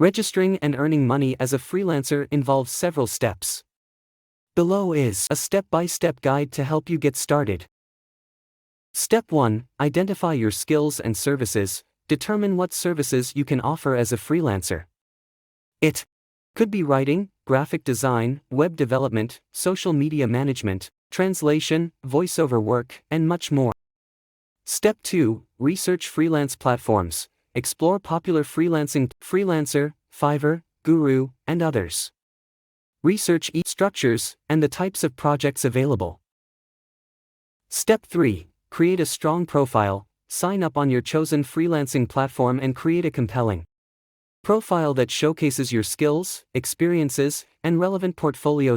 Registering and earning money as a freelancer involves several steps. Below is a step-by-step guide to help you get started. Step 1. Identify your skills and services. Determine what services you can offer as a freelancer. It could be writing, graphic design, web development, social media management, translation, voiceover work, and much more. Step 2. Research freelance platforms. Explore popular Freelancer, Fiverr, Guru, and others. Research each structures and the types of projects available. Step 3. Create a strong profile. Sign up on your chosen freelancing platform and create a compelling profile that showcases your skills, experiences, and relevant portfolio.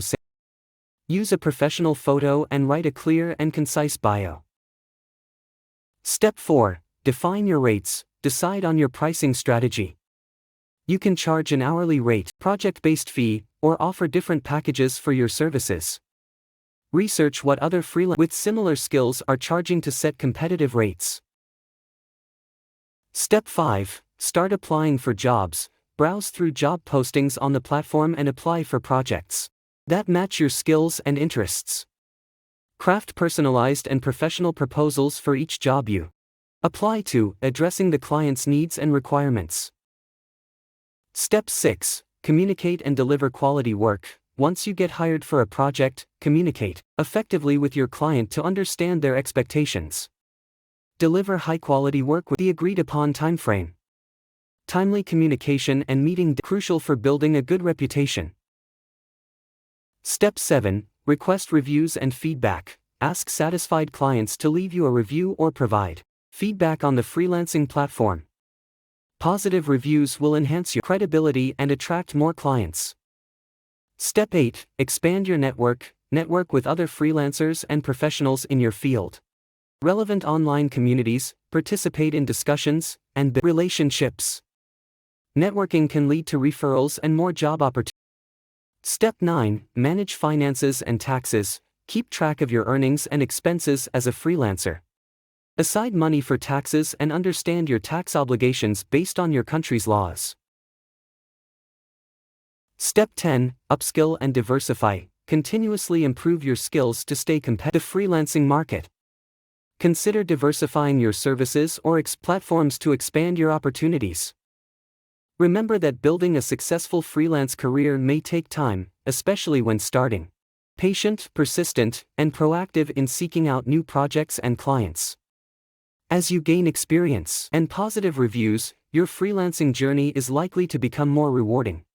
Use a professional photo and write a clear and concise bio. Step 4. Define your rates. Decide on your pricing strategy. You can charge an hourly rate, project-based fee, or offer different packages for your services. Research what other freelancers with similar skills are charging to set competitive rates. Step 5. Start applying for jobs. Browse through job postings on the platform and apply for projects that match your skills and interests. Craft personalized and professional proposals for each job you apply to, addressing the client's needs and requirements. Step 6. Communicate and deliver quality work. Once you get hired for a project, communicate effectively with your client to understand their expectations. Deliver high-quality work with the agreed-upon timeframe. Timely communication and meeting crucial for building a good reputation. Step 7. Request reviews and feedback. Ask satisfied clients to leave you a review or provide feedback on the freelancing platform. Positive reviews will enhance your credibility and attract more clients. Step 8. Expand your network. Network with other freelancers and professionals in your field. Relevant online communities, participate in discussions, and build relationships. Networking can lead to referrals and more job opportunities. Step 9. Manage finances and taxes. Keep track of your earnings and expenses as a freelancer. Aside money for taxes and understand your tax obligations based on your country's laws. Step 10. Upskill and diversify. Continuously improve your skills to stay competitive in the freelancing market. Consider diversifying your services or platforms to expand your opportunities. Remember that building a successful freelance career may take time, especially when starting. Patient, persistent, and proactive in seeking out new projects and clients. As you gain experience and positive reviews, your freelancing journey is likely to become more rewarding.